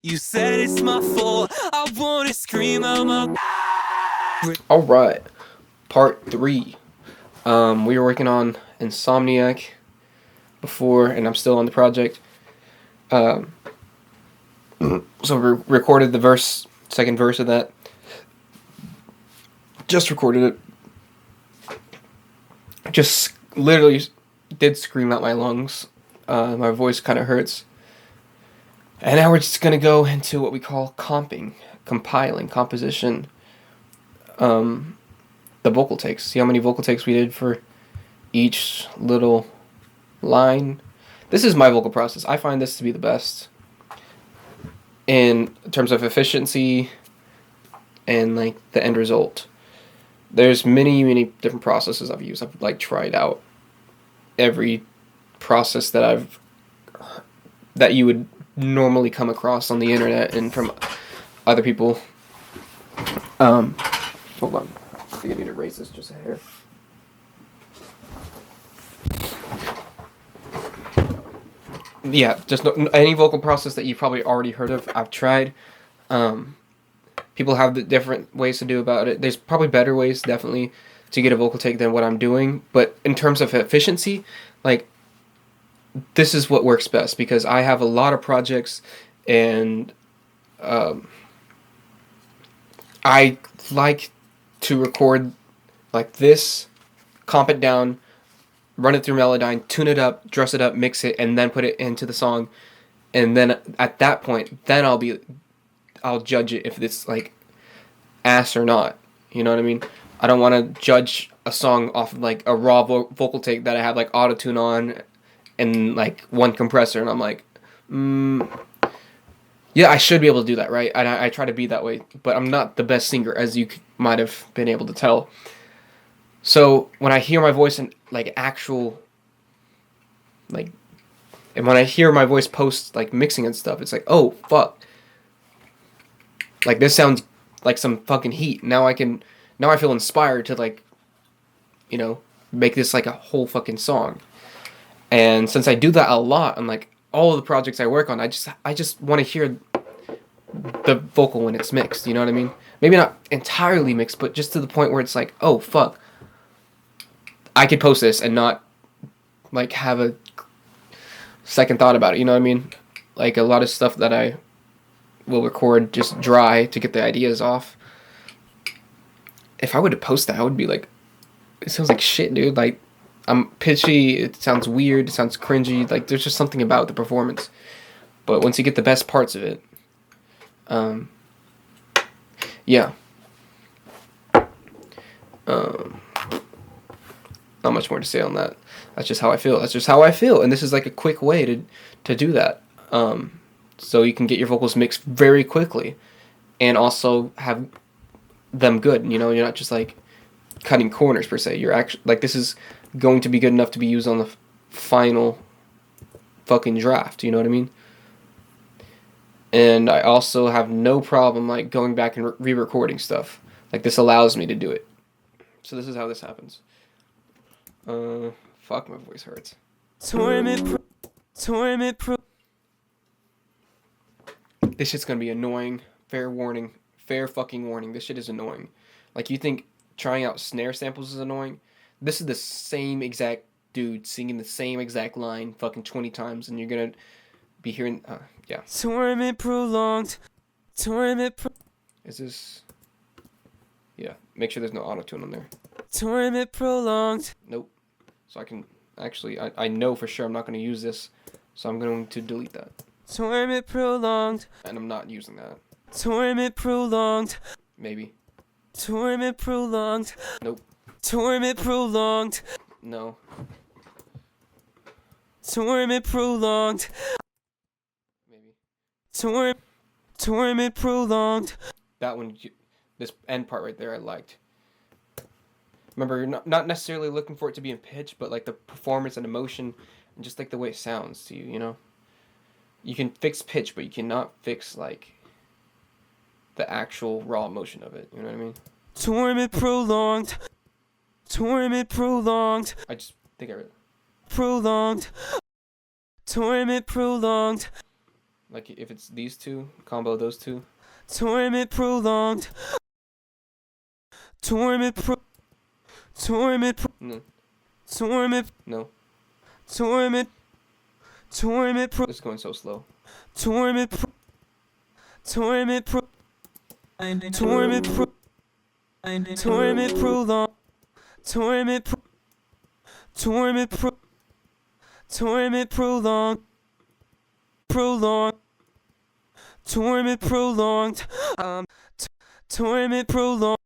You said it's my fault. I wanna scream out my. All right, part 3. We were working on Insomniac before, and I'm still on the project. Um, so we recorded the second verse of that. Just recorded it. Just literally did scream out my lungs. My voice kind of hurts. And now we're just gonna go into what we call compiling, composition. The vocal takes. See how many vocal takes we did for each little line. This is my vocal process. I find this to be the best in terms of efficiency and like the end result. There's many different processes I've used. I've like tried out every process that you would normally come across on the internet and from other people. Hold on. I think I need to raise this just a hair. Yeah, just any vocal process that you've probably already heard of, I've tried. People have the different ways to do about it. There's probably better ways, definitely, to get a vocal take than what I'm doing. But in terms of efficiency, like, this is what works best because I have a lot of projects and I like to record like this, comp it down, run it through Melodyne, tune it up, dress it up, mix it, and then put it into the song. And then at that point, then I'll judge it if it's like ass or not. You know what I mean? I don't want to judge a song off of like a raw vocal take that I have like auto-tune on and like one compressor, and I'm like, yeah, I should be able to do that, right? And I try to be that way, but I'm not the best singer, as you might have been able to tell. So when I hear my voice in like actual, like, and when I hear my voice post like mixing and stuff, it's like, oh fuck, like this sounds like some fucking heat. Now I feel inspired to like, make this like a whole fucking song. And since I do that a lot on like all of the projects I work on, I just want to hear the vocal when it's mixed. You know what I mean? Maybe not entirely mixed, but just to the point where it's like, oh fuck, I could post this and not like have a second thought about it. You know what I mean? Like a lot of stuff that I will record just dry to get the ideas off. If I were to post that, I would be like, it sounds like shit, dude. Like, I'm pitchy, it sounds weird, it sounds cringy, like there's just something about the performance. But once you get the best parts of it, yeah. Not much more to say on that. That's just how I feel. And this is like a quick way to do that. So you can get your vocals mixed very quickly and also have them good. You know, you're not just like cutting corners per se. You're actually like, this is going to be good enough to be used on the final fucking draft. You know what I mean? And I also have no problem like going back and re-recording stuff. Like this allows me to do it. So this is how this happens. Fuck, my voice hurts. This shit's gonna be annoying. Fair fucking warning. This shit is annoying. Like, you think trying out snare samples is annoying? This is the same exact dude singing the same exact line fucking 20 times, and you're gonna be hearing, yeah. Torment prolonged. Is this, yeah, make sure there's no auto-tune on there. Torment prolonged. Nope. So I can, actually, I know for sure I'm not gonna use this, so I'm going to delete that. Torment prolonged. And I'm not using that. Torment prolonged. Maybe. Torment prolonged. Nope. Torment prolonged. No. Torment prolonged. Maybe. Torment prolonged. That one, this end part right there I liked. Remember, you're not necessarily looking for it to be in pitch, but like the performance and emotion and just like the way it sounds to you, you know? You can fix pitch, but you cannot fix like the actual raw emotion of it, you know what I mean? Torment prolonged. I just think I read it. Prolonged. Torment prolonged. Like if it's these two, combo those two. Torment prolonged. Torment pro. Torment pro. No, Torment. no. Torment. Torment pro. This is going so slow. Torment pro. Torment pro. Torment pro. Torment prolonged. Torment pro. Torment pro. Torment prolonged. Prolonged. Torment prolonged. Torment prolonged.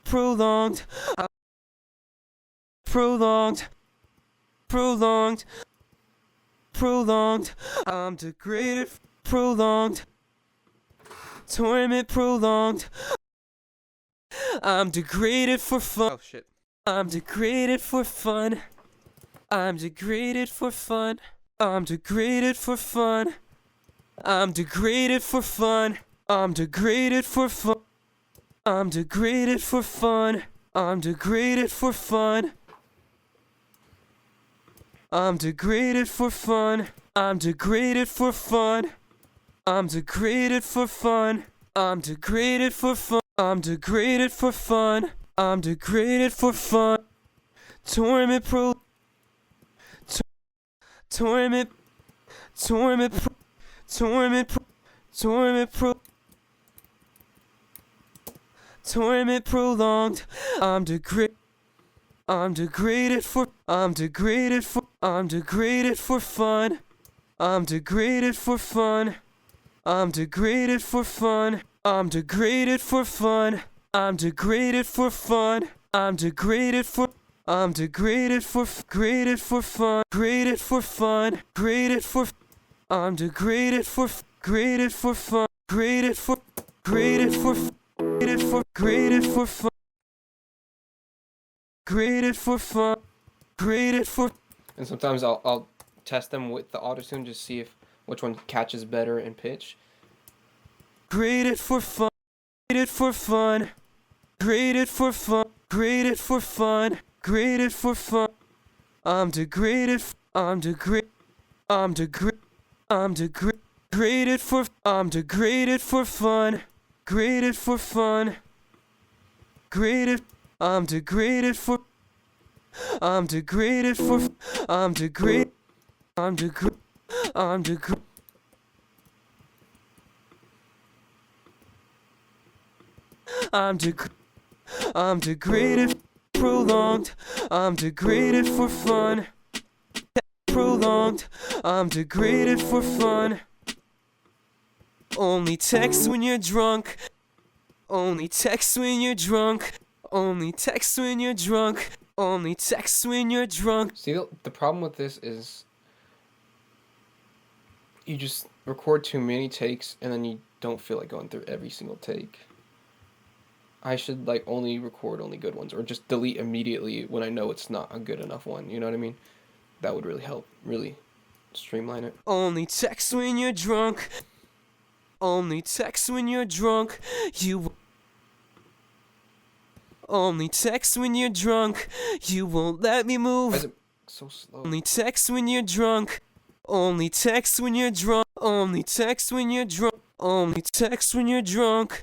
Prolonged. Prolonged. Prolonged. Prolonged. I'm degraded. Prolonged. Torment prolonged. I'm degraded for fun. Oh shit. I'm degraded for fun. I'm degraded for fun. I'm degraded for fun. I'm degraded for fun. I'm degraded for fun. I'm degraded for fun. I'm degraded for fun. I'm degraded for fun. I'm degraded for fun. I'm degraded for fun. I'm degraded for fun. I'm degraded for fun. I'm degraded for fun. Torment pro. Torment. Torment pro. Torment pro. Torment pro. Torment prolonged. I'm degraded. I'm degraded for. I'm degraded for. I'm degraded for fun. I'm degraded for fun. I'm degraded for fun. I'm degraded for fun. I'm degraded for fun. I'm degraded for. I'm degraded for. Graded for fun. Graded for fun. Graded for. I'm degraded for. Graded for fun. Graded for. Graded for. Graded for. Graded for fun. Graded for fun. Graded for. And sometimes I'll test them with the autotune just see if which one catches better in pitch. Graded for fun. Graded for fun. Graded for fun. Graded for fun. Graded for fun. I'm degraded. I'm degraded. I'm degraded. I'm degraded. Graded for. I'm degraded for fun. Graded for fun. Graded. I'm degraded for. I'm degraded for. I'm degraded. I'm degraded. I'm degraded. I'm degraded. I'm degraded. Prolonged. I'm degraded for fun. Prolonged. I'm degraded for fun. Only text when you're drunk. Only text when you're drunk. Only text when you're drunk. Only text when you're drunk. See, the problem with this is you just record too many takes and then you don't feel like going through every single take. I should like only record only good ones or just delete immediately when I know it's not a good enough one. You know what I mean? That would really help, really streamline it. Only text when you're drunk. Only text when you're drunk. You only text when you're drunk. You won't let me Why is move. it so slow? Only text when you're drunk. Only text when you're drunk. Only text when you're drunk. Only text when you're drunk.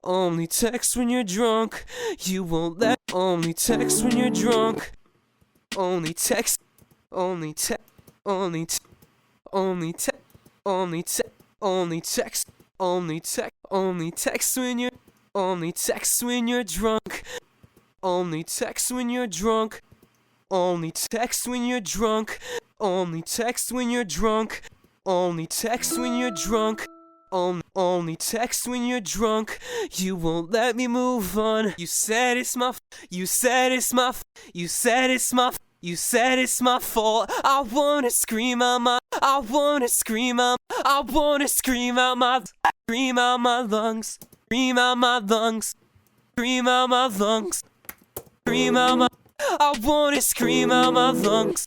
Only text when you're drunk. You won't let. Only text when you're drunk. Only text. Only text. Only text. Only text. Only text. Only text. Only text. Only text when you're. Only text when you're drunk. Only text when you're drunk. Only text when you're drunk. Only text when you're drunk. Only text when you're drunk. Only text when you're drunk. You won't let me move on. You said it's my. You said it's my. You said it's my. You said it's my fault. I wanna scream out my. I wanna scream out. I wanna scream out my. Scream out my lungs. Scream out my lungs. Scream out my lungs. Scream out my. I wanna scream out my lungs.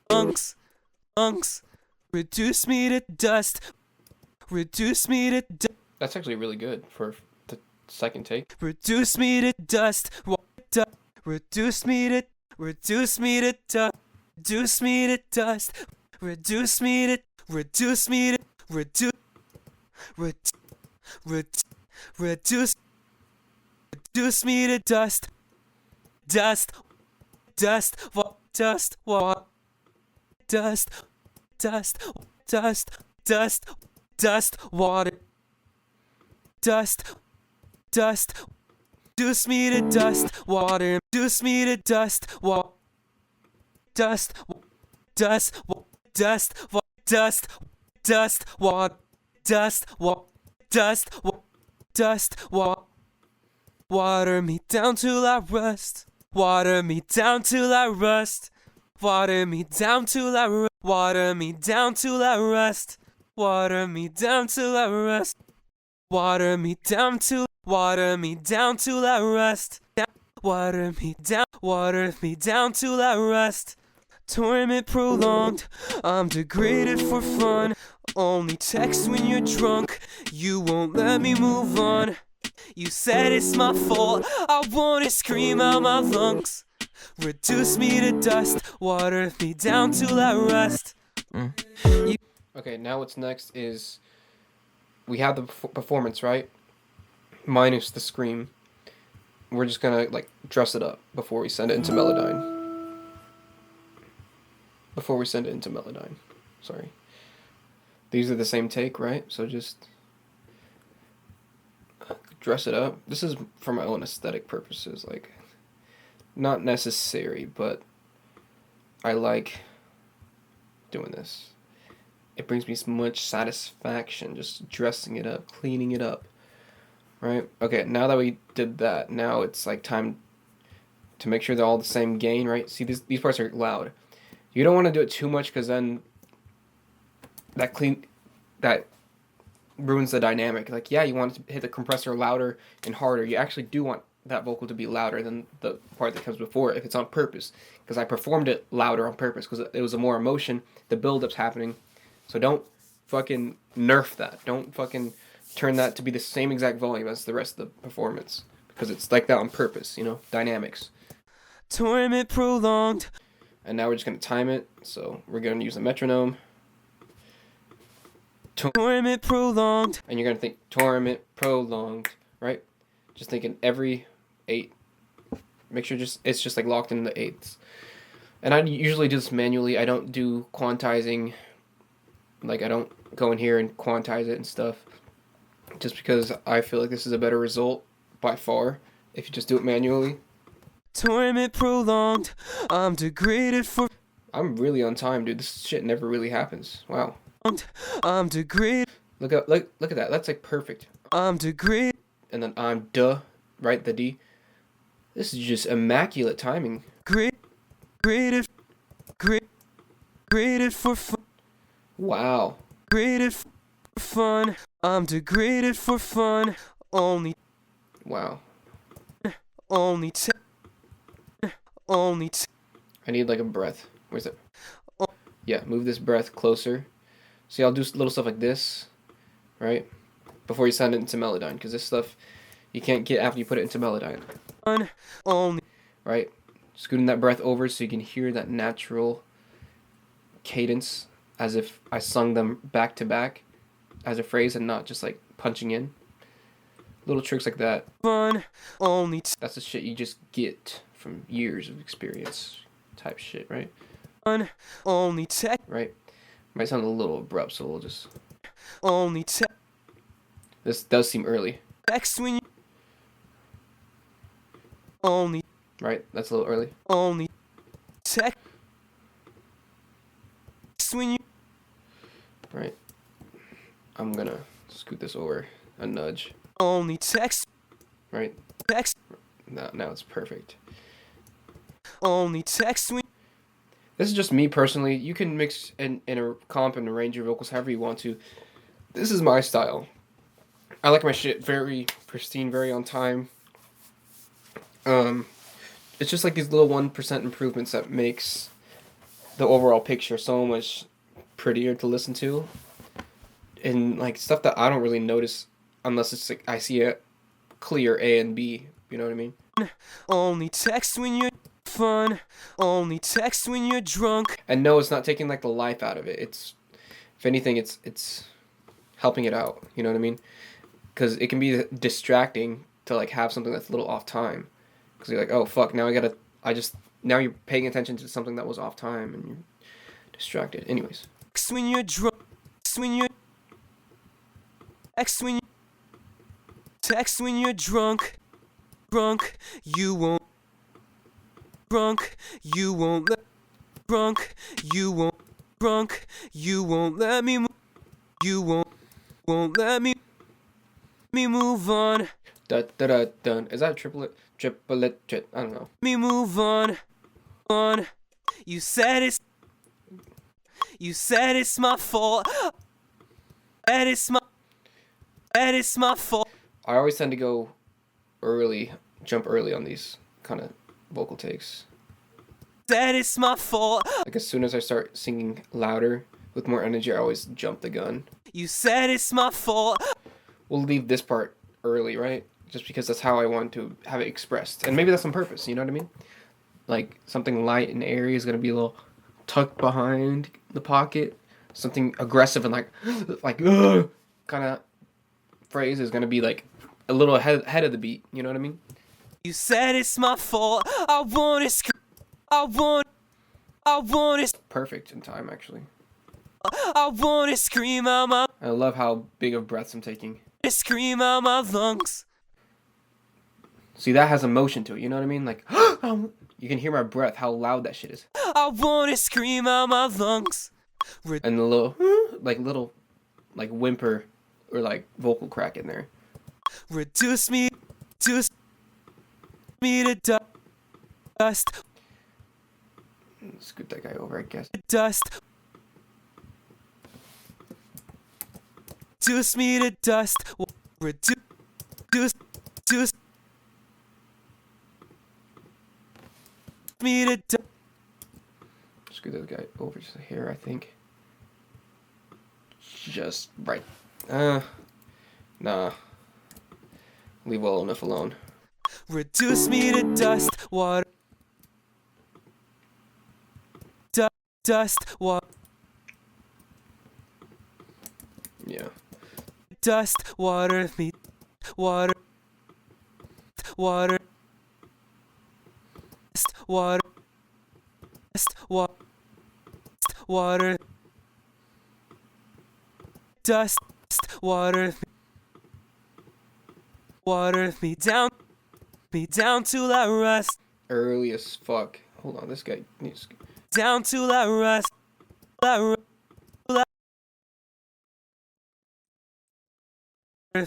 Lungs. Lungs. Reduce me to dust. Reduce me to dust. That's actually really good for the second take. Reduce me to dust. Reduce me to. Reduce me to dust. Reduce me to dust. reduce me to reduce me to reduce reduce reduce me to dust dust dust dust dust dust dust dust dust water dust dust reduce me to dust water reduce me to dust dust dust dust dust dust water dust dust dust water me down till I rust water me down till I rust water me down till I water me down till I rust water me down till I rust water me down till I rust water me down till I rust torment prolonged I'm degraded for fun only text when you're drunk you won't let me move on you said it's my fault I wanna scream out my lungs reduce me to dust water me down till I rust Okay, now what's next is we have the performance, right? Minus the scream. We're just gonna like dress it up before we send it into Melodyne. Sorry. These are the same take, right? So just dress it up. This is for my own aesthetic purposes, like not necessary, but I like doing this. It brings me so much satisfaction just dressing it up, cleaning it up, right? Okay, now that we did that, now it's like time to make sure they're all the same gain, right? See, these parts are loud. You don't want to do it too much because then that ruins the dynamic. Like, yeah, you want to hit the compressor louder and harder. You actually do want that vocal to be louder than the part that comes before it if it's on purpose. Because I performed it louder on purpose because it was a more emotion. The build-up's happening. So don't fucking nerf that. Don't fucking turn that to be the same exact volume as the rest of the performance. Because it's like that on purpose, you know? Dynamics. torment prolonged And now we're just going to time it. So we're going to use the metronome. torment prolonged And you're going to think torment prolonged, right? Just thinking every 8. Make sure it's just like locked in the 8ths. And I usually do this manually. I don't do quantizing. Like, I don't go in here and quantize it and stuff. Just because I feel like this is a better result by far if you just do it manually. torment prolonged I'm degraded for I'm really on time, dude. This shit never really happens. Wow. I'm degraded Look at that. That's like perfect. I'm degraded And then I'm right? The D. This is just immaculate timing. graded for fun Wow. graded for fun I'm degraded for fun only Wow. only I need like a breath. Where's it? Yeah, move this breath closer. See, I'll do little stuff like this, right? Before you send it into Melodyne, because this stuff you can't get after you put it into Melodyne. only Right? Scooting that breath over so you can hear that natural cadence as if I sung them back to back as a phrase and not just like punching in. Little tricks like that. fun only That's the shit you just get from years of experience type shit, right? fun only Right? Might sound a little abrupt, so we'll just... only This does seem early, text when you only right? That's a little early. only text when you Right. I'm gonna scoot this over a nudge. only text Right? Now it's perfect. only text when This is just me personally. You can mix and comp and arrange your vocals however you want to. This is my style. I like my shit very pristine, very on time. It's just like these little 1% improvements that makes the overall picture so much prettier to listen to. And like stuff that I don't really notice unless it's like I see a clear A and B. You know what I mean? only text when you're fun. Only text when you're drunk. And no, it's not taking like the life out of it. It's, if anything, it's helping it out. You know what I mean? Because it can be distracting to like have something that's a little off time. Because you're like, oh fuck, now now you're paying attention to something that was off time and you're distracted. Anyways. Text when you're drunk. Text when you're drunk. Drunk, you won't. Drunk, you won't let. Drunk, you won't. Drunk, you won't let me. You won't let me move on. Da da da dun. Is that a triplet? I don't know. Me move on. You said it's my fault. That it's my fault. I always tend to go jump early on these kind of vocal takes. That it's my fault. Like as soon as I start singing louder with more energy, I always jump the gun. You said it's my fault. We'll leave this part early, right? Just because that's how I want to have it expressed. And maybe that's on purpose, you know what I mean? Like something light and airy is going to be a little tucked behind the pocket. Something aggressive and like kind of phrase is going to be like a little ahead of the beat, you know what I mean? You said it's my fault. I want it. Perfect in time, actually. I want to scream out my. I love how big of breaths I'm taking. Scream out my lungs. See, that has emotion to it, you know what I mean? Like, you can hear my breath, how loud that shit is. I want to scream out my lungs. And the little whimper or like vocal crack in there. Reduce me to dust. Scoot that guy over, I guess. Dust. Reduce me to dust. Reduce me to dust. Scoot that guy over just here, I think. Just right. Nah. Leave well enough alone. Reduce me to dust. Water. Dust. Water. Yeah. Dust. Water. Me. Water. Water. Dust. Water. Dust. Water. Water. Dust. Water. Water me down till I rest. Early as fuck. Hold on, this guy needs down till I rest. Water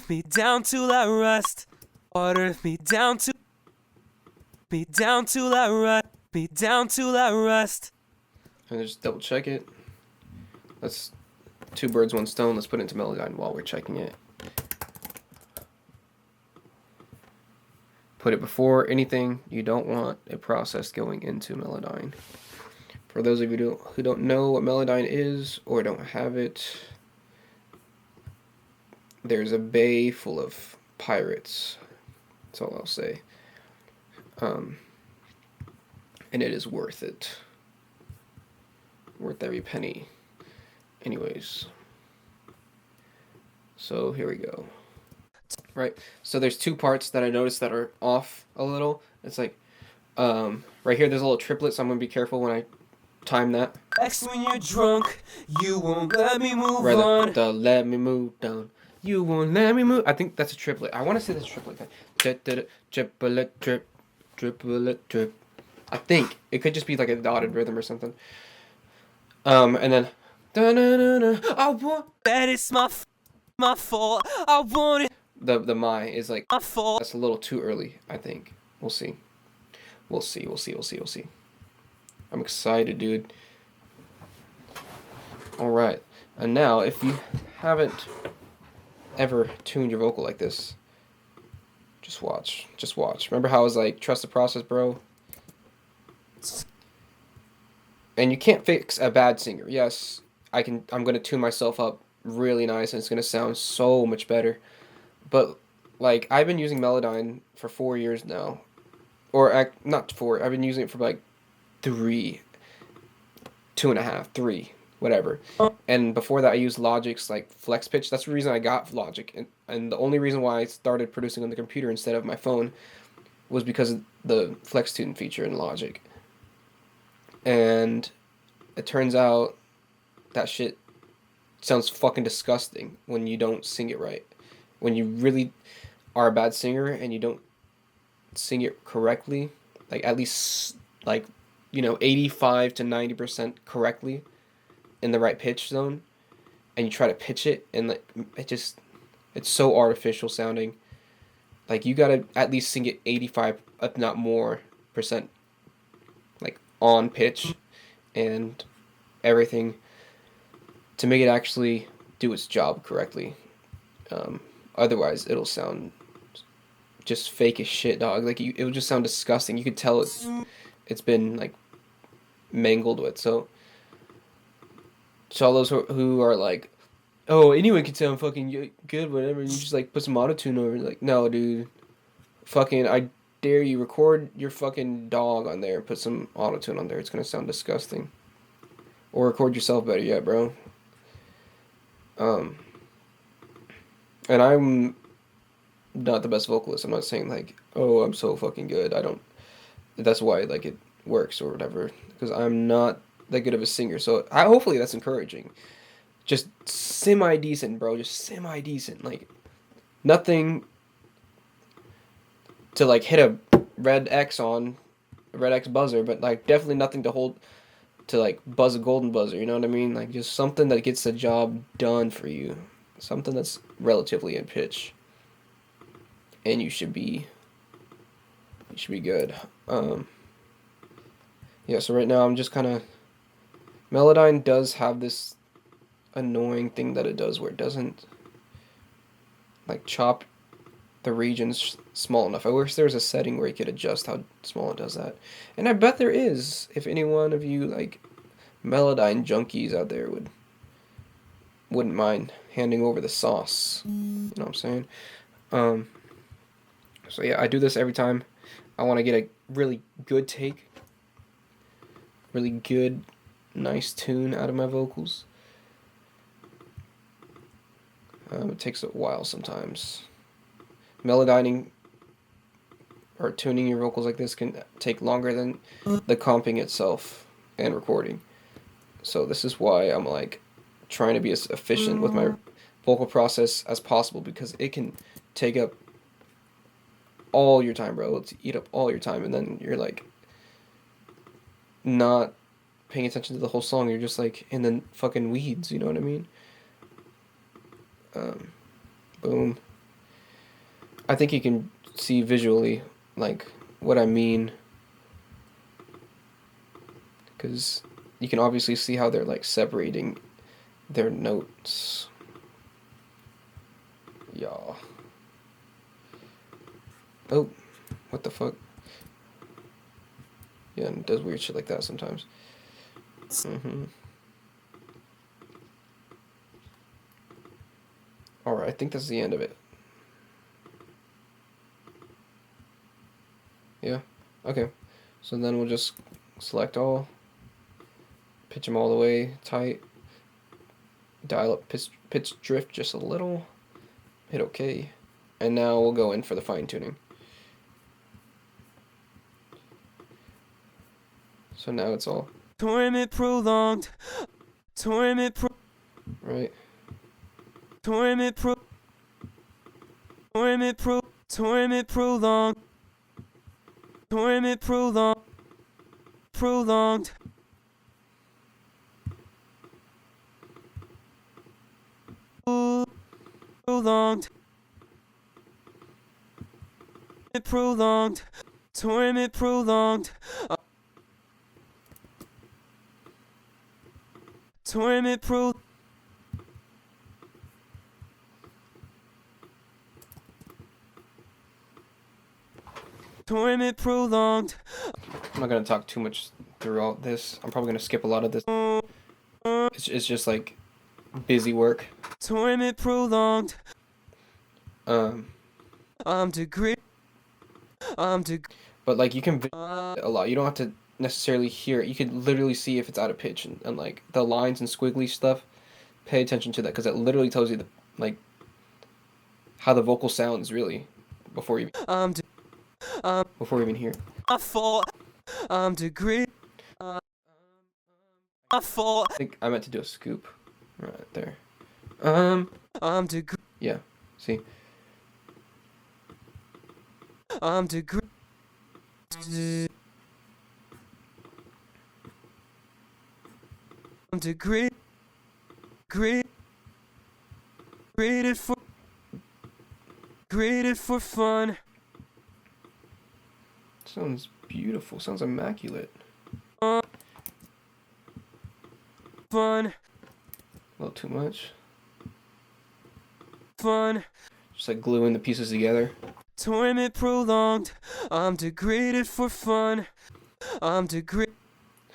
me down till I rest. Water me down till I rest. Me down till I rest. And just double check it. That's two birds, one stone. Let's put it into Melodyne while we're checking it. Put it before anything. You don't want a process going into Melodyne. For those of you who don't know what Melodyne is or don't have it, there's a bay full of pirates. That's all I'll say. And it is worth it. Worth every penny. Anyways. So here we go. Right, so there's two parts that I noticed that are off a little. It's like, right here there's a little triplet, so I'm going to be careful when I time that. Text when you're drunk, you won't let me move on. Let me move down. You won't let me move. I think that's a triplet. I want to say this triplet. Triplet, trip, triplet, trip. I think it could just be like a dotted rhythm or something. And then, I want. That is my fault. I want it. The my is like, My fault. that's a little too early, I think. We'll see. We'll see. I'm excited, dude. Alright. And now, if you haven't ever tuned your vocal like this, just watch. Remember how I was like, trust the process, bro? And you can't fix a bad singer. Yes, I'm going to tune myself up really nice, and it's going to sound so much better. But, like, I've been using Melodyne for 4 years now. not 4. I've been using it for like 3, 2.5, 3, whatever. And before that, I used Logic's like Flex Pitch. That's the reason I got Logic, and the only reason why I started producing on the computer instead of my phone was because of the Flex Tune feature in Logic. And it turns out that shit sounds fucking disgusting when you don't sing it right. When you really are a bad singer and you don't sing it correctly, like at least like 85 to 90% correctly in the right pitch zone, and you try to pitch it and like it's so artificial sounding. Like you gotta at least sing it 85, if not more, percent like on pitch and everything to make it actually do its job correctly. Otherwise it'll sound just fake as shit, dog. Like it will just sound disgusting. You could tell it's been like mangled with. So all those who are like, oh, anyone can sound fucking good, whatever, and you just like put some autotune over it. Like, no, dude, fucking, I dare you, record your fucking dog on there and put some autotune on there. It's gonna sound disgusting. Or record yourself, better yet, bro. And I'm not the best vocalist. I'm not saying like, oh, I'm so fucking good. That's why like it works or whatever, because I'm not that good of a singer. So hopefully that's encouraging. Just semi-decent, bro. Just semi-decent. Like, nothing to, like, hit a red X buzzer, but, like, definitely nothing to hold to, like, buzz a golden buzzer, you know what I mean? Like, just something that gets the job done for you. Something that's relatively in pitch. And you should be good. Yeah, so right now I'm just kind of... Melodyne does have this annoying thing that it does where it doesn't like chop the regions small enough. I wish there was a setting where you could adjust how small it does that. And I bet there is, if any one of you like Melodyne junkies out there wouldn't mind handing over the sauce. You know what I'm saying? So yeah, I do this every time I want to get a really good take. Really good, nice tune out of my vocals. It takes a while sometimes. Melodyning or tuning your vocals like this can take longer than the comping itself and recording. So this is why I'm like trying to be as efficient with my vocal process as possible, because it can take up all your time, bro. It's eat up all your time, and then you're like not paying attention to the whole song. You're just like in the fucking weeds, you know what I mean? Boom. I think you can see visually like what I mean, because you can obviously see how they're like separating their notes. Yeah. Oh, what the fuck? Yeah, and it does weird shit like that sometimes. Alright, I think that's the end of it. Yeah, okay. So then we'll just select all, pitch them all the way tight, dial up pitch drift just a little, hit OK, and now we'll go in for the fine tuning. So now it's all Torment prolonged. right. Torment prolonged. Torment prolonged. Prolonged. Prolonged. Torment prolonged. Torment pro. Torment prolonged. I'm not gonna talk too much throughout this. I'm probably gonna skip a lot of this. It's just like busy work. Torment prolonged. I'm but like you can visualize it a lot. You don't have to necessarily hear it. You could literally see if it's out of pitch and like the lines and squiggly stuff. Pay attention to that because it literally tells you the like how the vocal sounds really before you before you even hear it. I fall. I'm degraded. I fall. I think I meant to do a scoop right there. I'm degraded. Yeah. See. I'm degraded. I'm degraded. Graded for fun. Sounds beautiful. Sounds immaculate. Fun. A little too much. Fun. Just like gluing the pieces together. Torment prolonged. I'm degraded for fun. I'm degraded.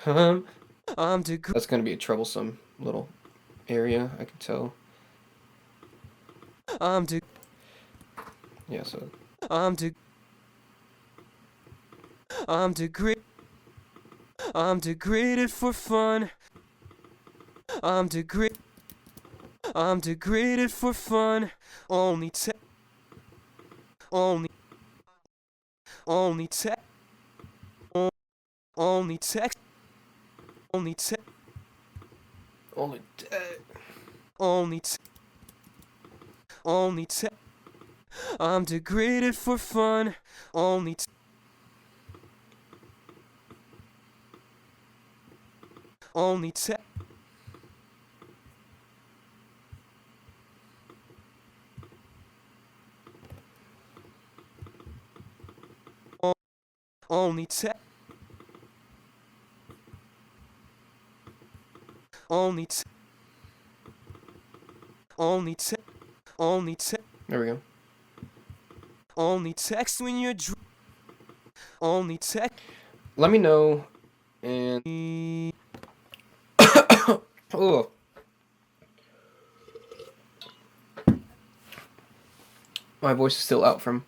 That's gonna be a troublesome little area, I can tell. Yeah, so I'm degraded. I'm degraded for fun. I'm degraded for fun. Only text. Only text. Only text. Only text. Only text. I'm degraded for fun. Only text. Only text. Only text. Only text. Only text. Only text. there we go. Only text when you're drunk. Only text. Let me know and oh. My voice is still out from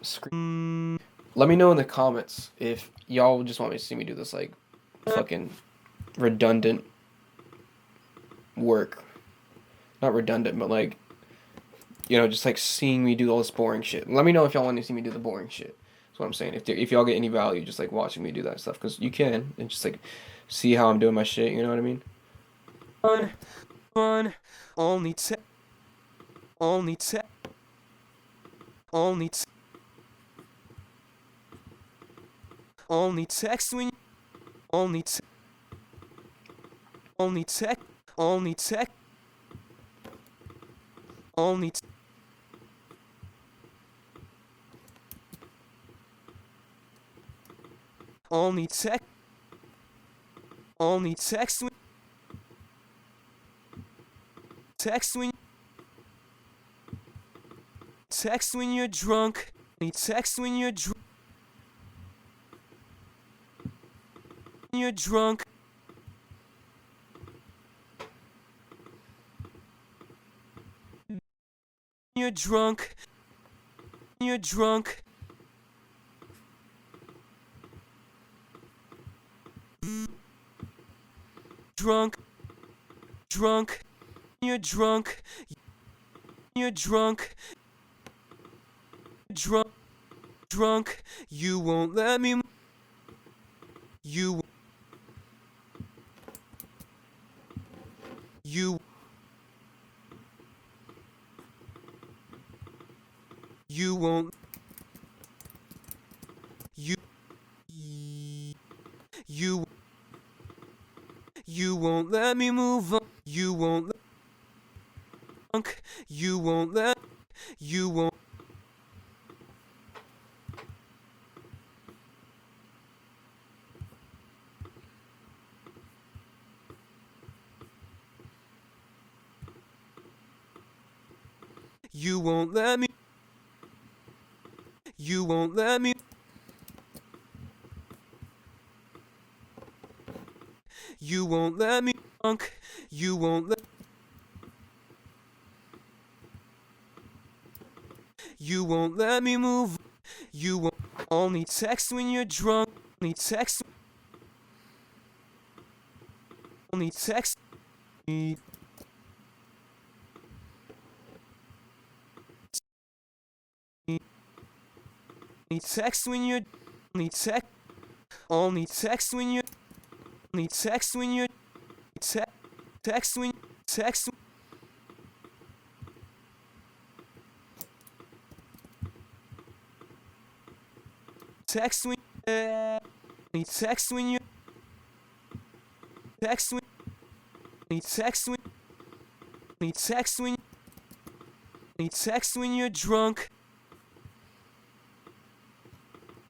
scream. Let me know in the comments if y'all just want me to see me do this like fucking redundant work. Not redundant, but like, you know, just like seeing me do all this boring shit. Let me know if y'all want to see me do the boring shit. That's what I'm saying. If y'all get any value just like watching me do that stuff, because you can, and just like see how I'm doing my shit. You know what I mean? Fun. Only text. Only text. Only text. Only text when. Only text. Only text. Only text. Only text. Only text. Only text when. Text when. Text when you're drunk. Only text when you're drunk. You're drunk. You're drunk. You're drunk. Drunk. Drunk. You're drunk. You're drunk. Drunk. Drunk. You won't let me. You. You. You won't. You. You. You won't let me move on. You won't. You won't let. You won't. You won't let me. You won't let me. You won't let me. You won't let. You won't let me move. You won't. Only text when you're drunk. Only text. Only text me. Only text when you're. Only text. Only text when you're. Only text when you're. Text when. Text. Text when. Only text when you're. Text when. Only text when. Only text when. Only text when you're drunk.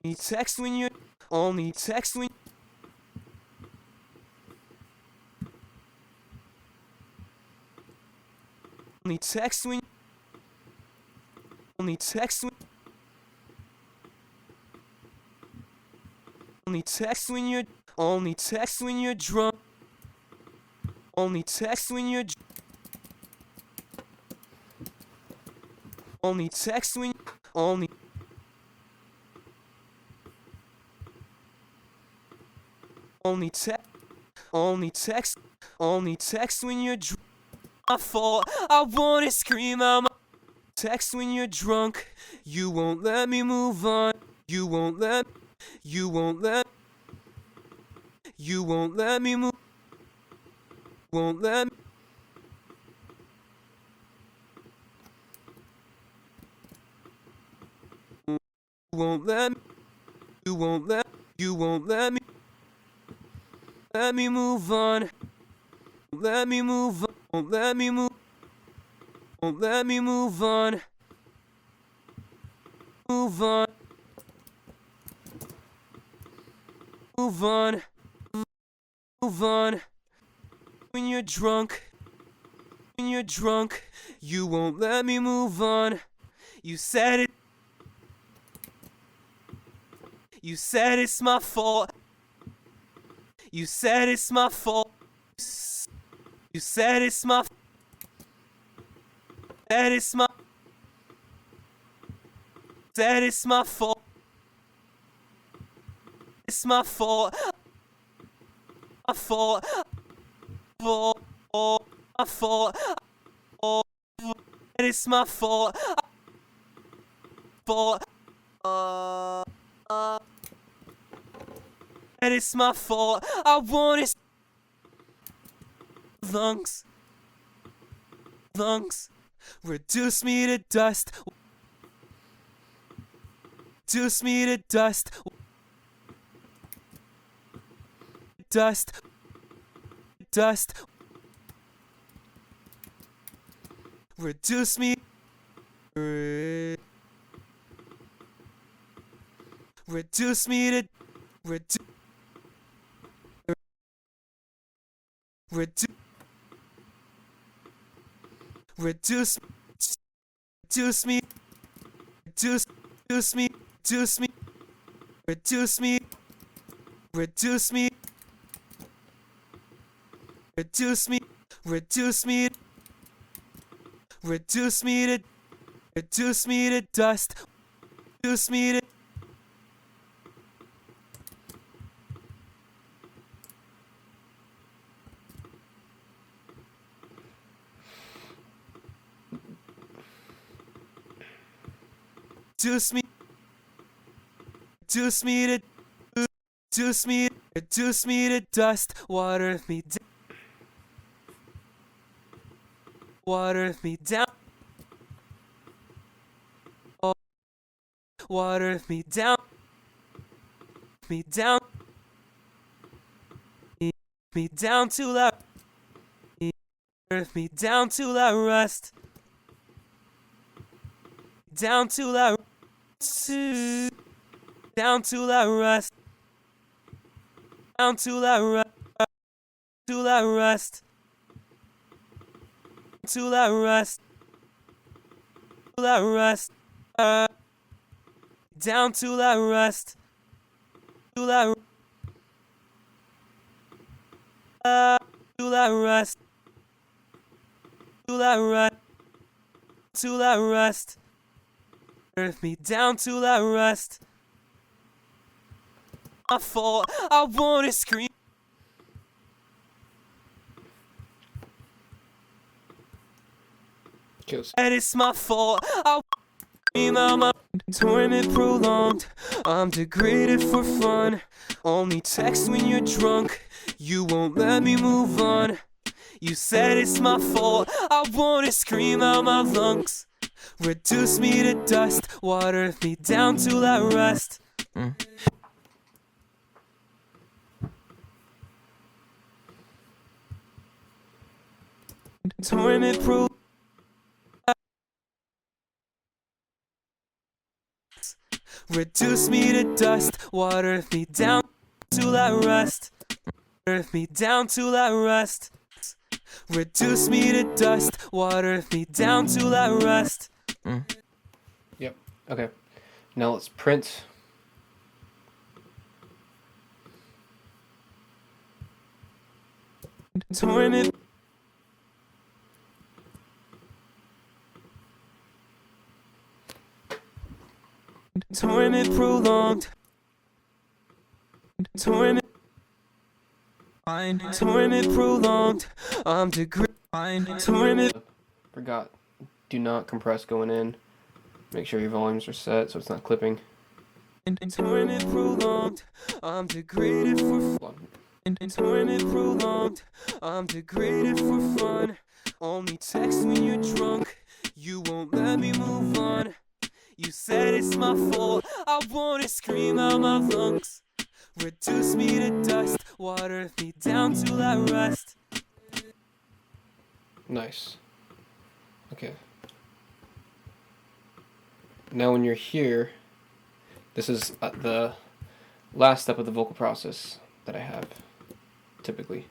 Only text when you're. Only text when. Only text when. Only text when. Only text when you're. Only text when you're drunk. Only text when you're. Only text when. Only. Only text. Only text. Only text when you're drunk. My fault. I wanna scream out my. Text when you're drunk. You won't let me move on. You won't let. You won't let. You won't let me move. Won't let me. Won't let me. You won't let. You won't let me. Let me move on. Let me move on. Won't let me move. Won't let me move on. Move on. Move on. Move on. When you're drunk. When you're drunk. You won't let me move on. You said it. You said it's my fault. You said it's my fault. You said it's my. Said it's my. Said it's my fault. It's my fault. My fault. Fault. My fault. It's my fault. Fault. And it's my fault. I want it. Lungs. Lungs. Reduce me to dust. Reduce me to dust. Dust. Dust. Reduce me. Reduce me to. Reduce. Reduce. Reduce. Reduce me. Reduce. Reduce me. Reduce me. Reduce me. Reduce me. Reduce me. Reduce me. Reduce me to. Reduce me to dust. Reduce me to. Reduce me. Reduce me to. Reduce me. Reduce me to dust. Water me down. Water me down. Oh. Water me down. Me down. Me down till I. Me down till I rust. Down till I. Down till I rust. Down till I rust. Till I rust. Till I rust. Till I rust. Down till I rust. Till I. Till I rust. Till I rust. Till I rust. Earth me down till I rust. my fault. I wanna scream. Kills. And it's my fault. I scream out my torment prolonged. I'm degraded for fun. Only text when you're drunk. You won't let me move on. You said it's my fault. I wanna scream out my lungs. Reduce me to dust. Water me down till I rust. Torment prolonged. Reduce me to dust, water me down till I rust. Water me down till I rust. Reduce me to dust, water me down till I rust. Yep. Okay. Now let's print. Torment. Torment prolonged. Torment. Torment prolonged. I'm degraded. Torment. Forgot. Do not compress going in. Make sure your volumes are set so it's not clipping. Torment prolonged. I'm degraded for fun. Torment prolonged. I'm degraded for fun. Only text when you're drunk. You won't let me move on. You said it's my fault. I wanna scream out my lungs. Reduce me to dust. Water me down till I rust. Nice. Okay. Now when you're here, this is the last step of the vocal process that I have, typically.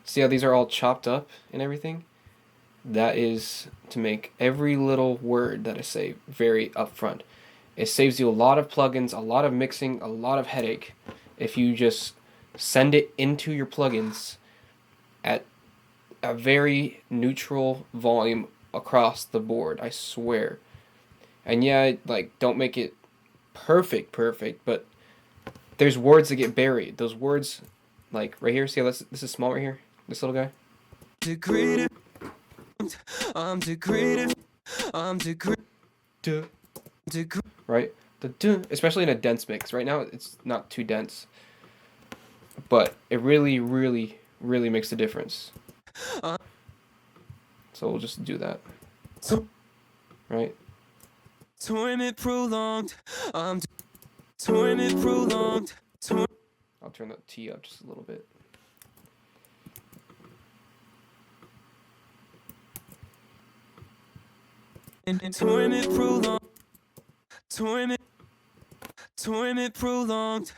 See how these are all chopped up and everything? That is to make every little word that I say very upfront. It saves you a lot of plugins, a lot of mixing, a lot of headache if you just send it into your plugins at a very neutral volume across the board, I swear. And yeah, like, don't make it perfect, but there's words that get buried. Those words, like right here, see how this is small right here? This little guy? Degraded. I'm degraded. I'm degraded. Right? The duh, especially in a dense mix. Right now, it's not too dense. But it really, really, really makes a difference. So we'll just do that. Right? Torment prolonged. Torment prolonged. I'll turn the T up just a little bit. Torment prolonged. Torment prolonged.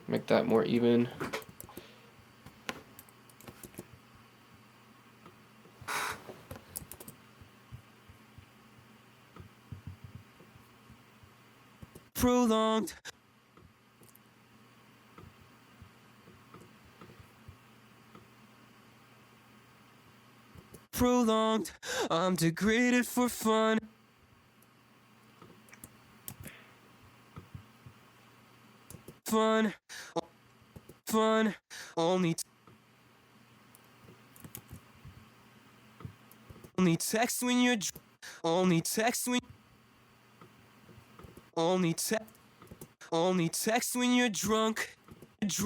Make that more even. Prolonged. Prolonged. I'm degraded for fun. Fun. Only text when you're only text when only text when you're drunk. Text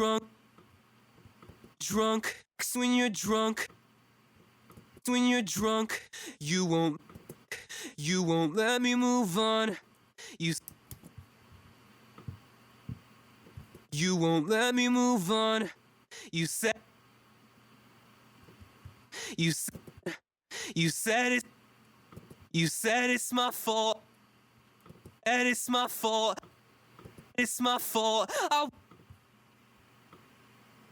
when you're drunk. When you're drunk, you won't let me move on. You won't let me move on. You said it's my fault. And it's my fault. It's my fault.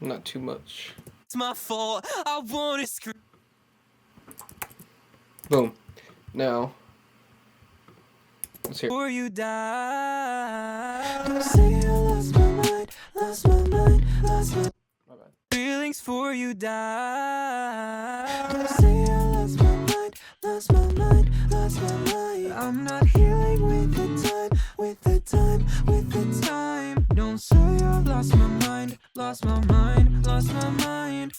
Not too much. It's my fault. I wanna scream. Boom. Now, let's hear. Before you die. I'm saying I lost my mind, lost my mind, lost my My bad. feeling before you die. Don't say I lost my mind, lost my mind, lost my mind. I'm not healing with the time, with the time, with the time. Don't say I've lost my mind, lost my mind, lost my mind.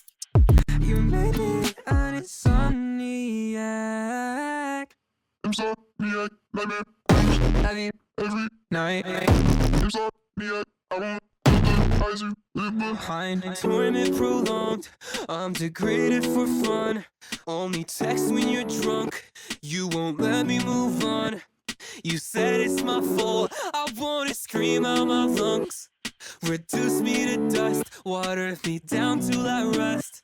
You made me an insomniac. Insomniac, nightmare, Have you every night? insomniac, I won't let the eyes you live behind. Torment prolonged, I'm degraded for fun. Only text when you're drunk, you won't let me move on. You said it's my fault, I wanna scream out my lungs. Reduce me to dust, water me down till I rust.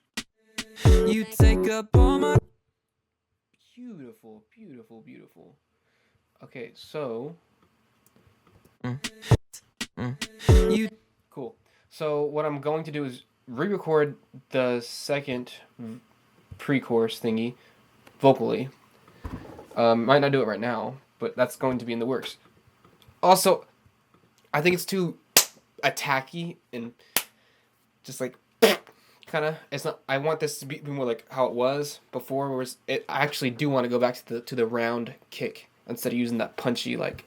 You take up all my Beautiful, beautiful, beautiful. Okay, so you cool. So what I'm going to do is re-record the second pre-chorus thingy vocally. Might not do it right now, but that's going to be in the works. Also, I think it's too attacky and just like kind of. It's not. I want this to be more like how it was before. Whereas I actually do want to go back to the round kick instead of using that punchy like.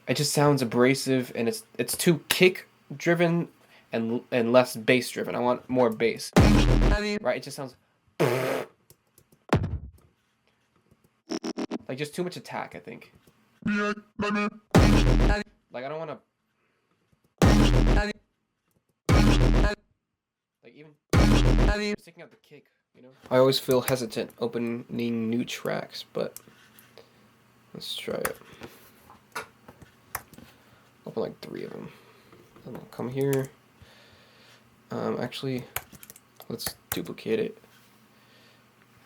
It just sounds abrasive and it's too kick driven and less bass driven. I want more bass. Right? It just sounds like just too much attack, I think. Insomniac, nightmare, Like I don't want to like even just taking out the kick, you know? I always feel hesitant opening new tracks, but let's try it. Open like 3 of them. And I'll come here. Actually, let's duplicate it.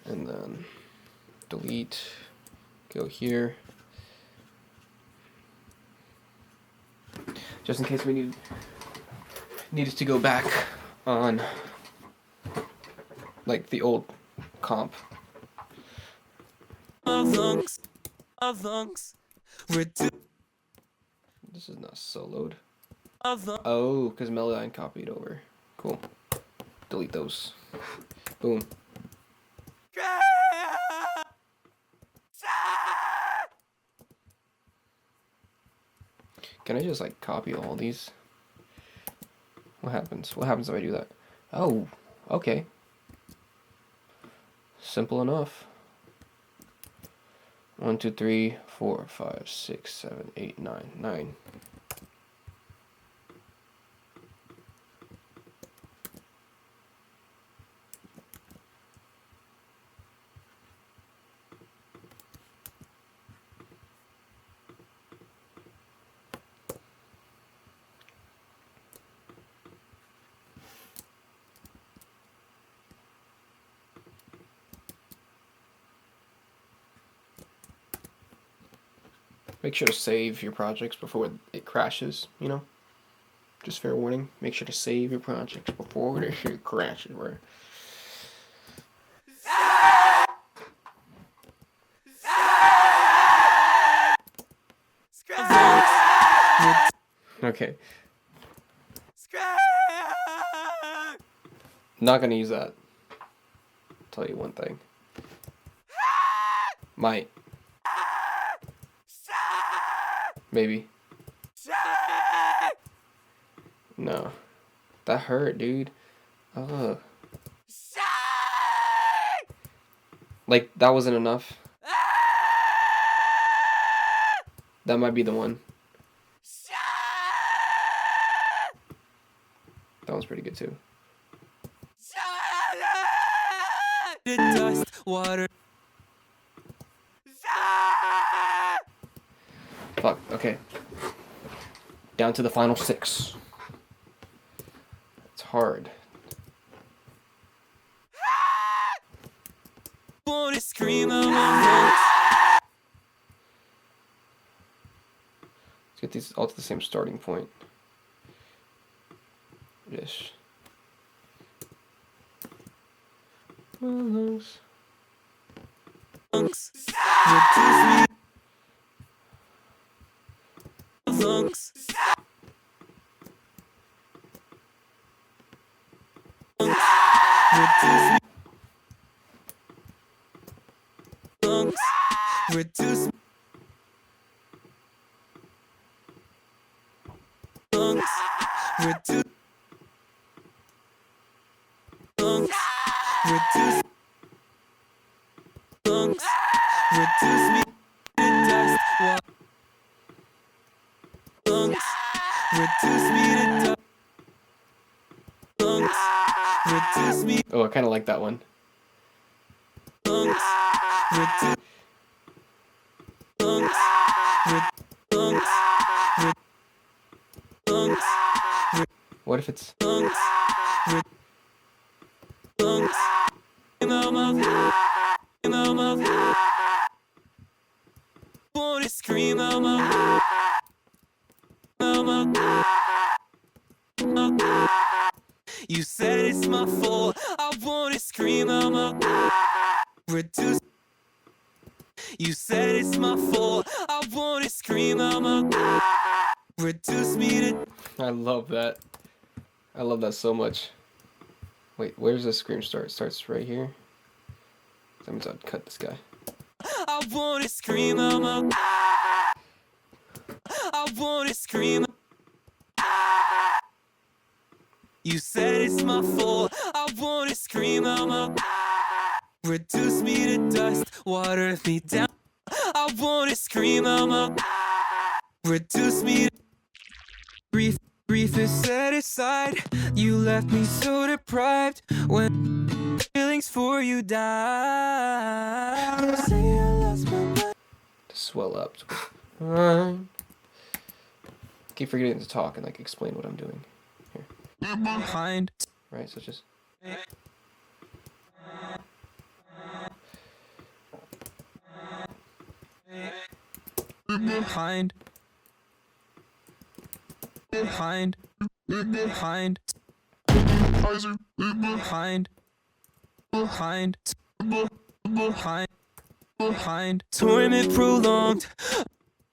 And then delete. Go here. Just in case we needed to go back on like the old comp. lungs, reduce This is not soloed. of Oh, because Melodyne copied over. Cool. Delete those. Boom. Can I just like copy all these? What happens? What happens if I do that? Oh, okay. Simple enough. 1, 2, 3, 4, 5, 6, 7, 8, 9. 9. Make sure to save your projects before it crashes, you know? Just fair warning. Make sure to save your projects before it crashes. Where okay. Not gonna use that. Tell you one thing. Might. Maybe. No. That hurt, dude. Ugh. Like, that wasn't enough. That might be the one. That one's pretty good too. dust, water. Fuck, okay. Down to the final 6. It's hard. Wanna scream out my Let's get these all to the same starting point. Yes. My lungs. lungs. Reduce me. Lungs. reduce me. Lungs, reduce me. Lungs, reduce. Lungs, reduce. Lungs, reduce me to dust. Lungs, reduce me to dust. Lungs, reduce me. Oh, I kind of like that one. Lungs, reduce. Lungs, lungs, lungs, What if it's lungs, lungs, in my mouth, in my mouth. Wanna scream out my mouth. You said it's my fault. I wanna scream out my reduce. You said it's my fault. I wanna scream out my reduce me to. I love that. I love that so much. Wait, where does the scream start? It starts right here. That means I'd cut this guy. I wanna scream out my. I wanna scream. You said it's my fault. I wanna scream out my. Reduce me to dust. Water me down. I wanna scream out my. Reduce me to. Grief is set aside. You left me so deprived when feelings for you died. Say I lost my mind. To swell up. Keep forgetting to talk and like explain what I'm doing. Behind. Right, so just Behind. Behind. Behind. Heiser, Behind. Behind. Behind. Behind. Torment prolonged.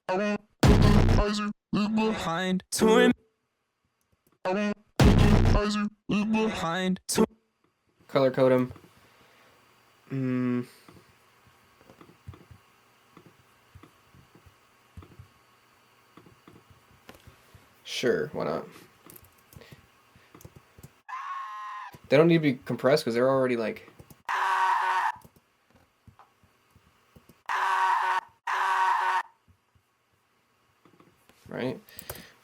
Heiser, Behind. Torment. Heiser, Behind. color code him. Sure, why not? They don't need to be compressed because they're already like. Right?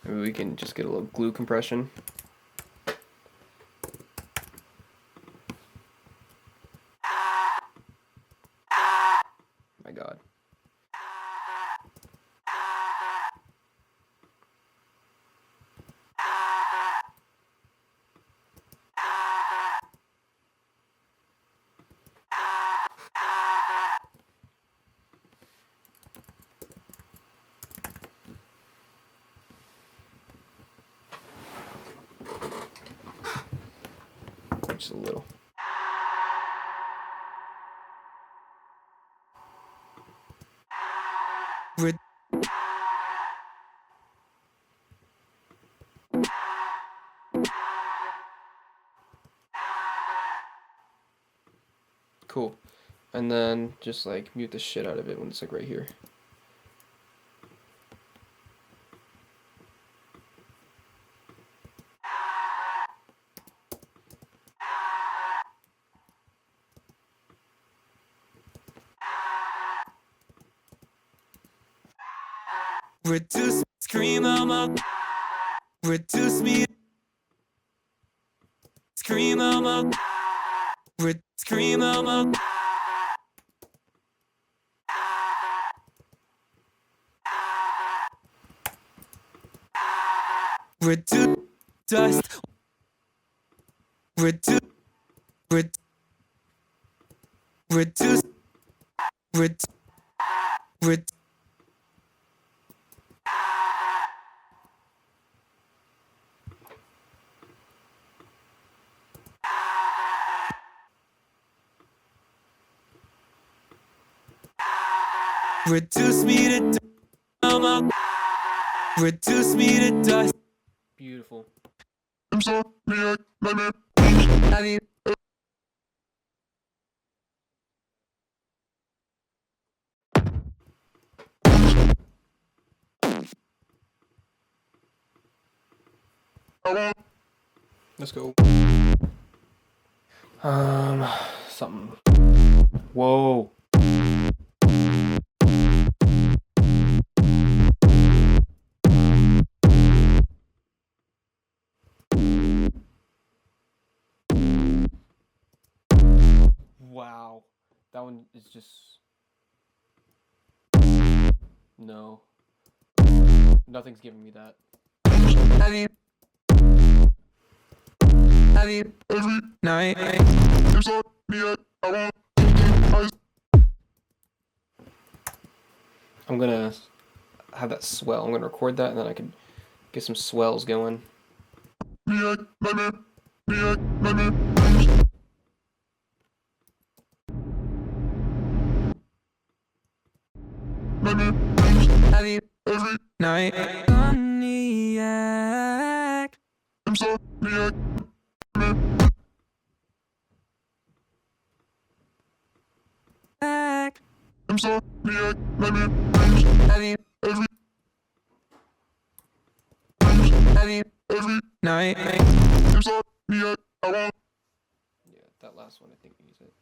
Maybe we can just get a little glue compression. My God. Just a little. Red. Cool. And then just like mute the shit out of it when it's like right here. Reduce. Scream out my. Reduce me. Scream out my. Scream out my. Reduce. Dust. Reduce. Reduce. Reduce. Reduce. Reduce me to dust. Reduce me to dust. Beautiful. Insomniac, nightmare, I mean, I want Let's go. Something. Whoa. Wow. That one is just. No. Nothing's giving me that. Have you every night? inside me. I want eyes. I'm gonna have that swell. I'm gonna record that and then I can get some swells going. Me, nightmare. Me, nightmare. Nightmare. Have you Every night? Insomniac. inside me. Act. Inside me. Nightmare. Have you Every every night? inside me. I want Yeah, that last one I think needs it.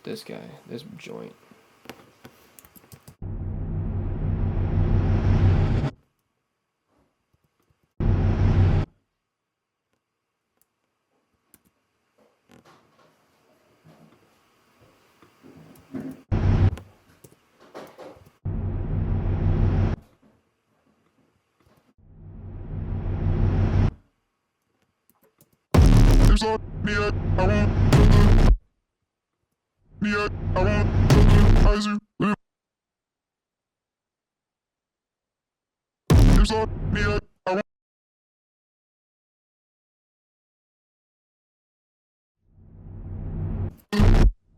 This guy, this joint. inside me. I want me. I want eyes. You live inside me. I want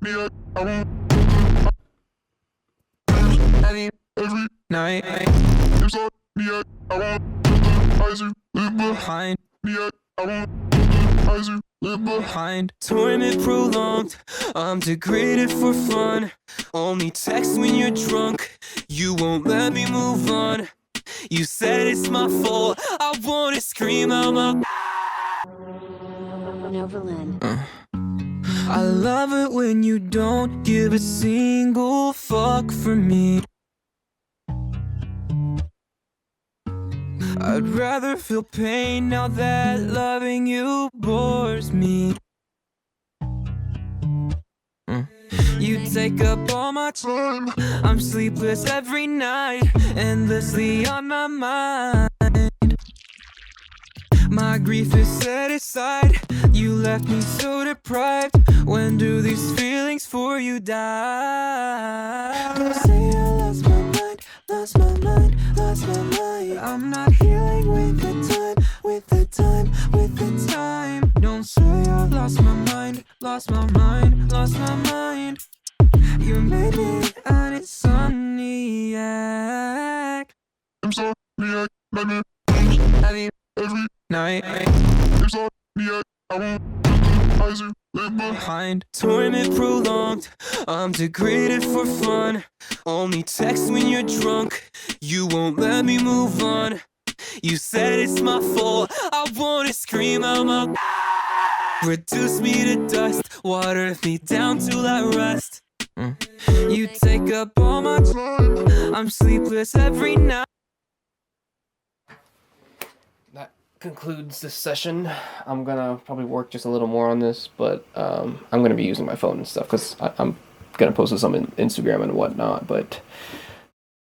me. I want Have you every night? inside me. I want eyes. You live Behind me. I want eyes. You live behind. Torment prolonged. I'm degraded for fun. Only text when you're drunk. You won't let me move on. You said it's my fault. I wanna scream out my. Noverland. I love it when you don't give a single fuck for me. I'd rather feel pain now that loving you bores me. You take up all my time. I'm sleepless every night, endlessly on my mind. My grief is set aside. You left me so deprived. When do these feelings for you die? Don't say I lost my mind, lost my mind, lost my mind. I'm not healing with the time, with the time, with the time. Don't say I lost my mind, lost my mind, lost my mind. You made me an insomniac. inside me. Nightmare. Have you Every night? inside me. I want eyes. You live Behind torment prolonged. I'm degraded for fun. Only text when you're drunk. You won't let me move on. You said it's my fault. I wanna scream out my. Reduce me to dust. Water me down till I rust. You take up all my time. I'm sleepless every night. That concludes this session. I'm gonna probably work just a little more on this, but I'm gonna be using my phone and stuff because I'm gonna post this on Instagram and whatnot. But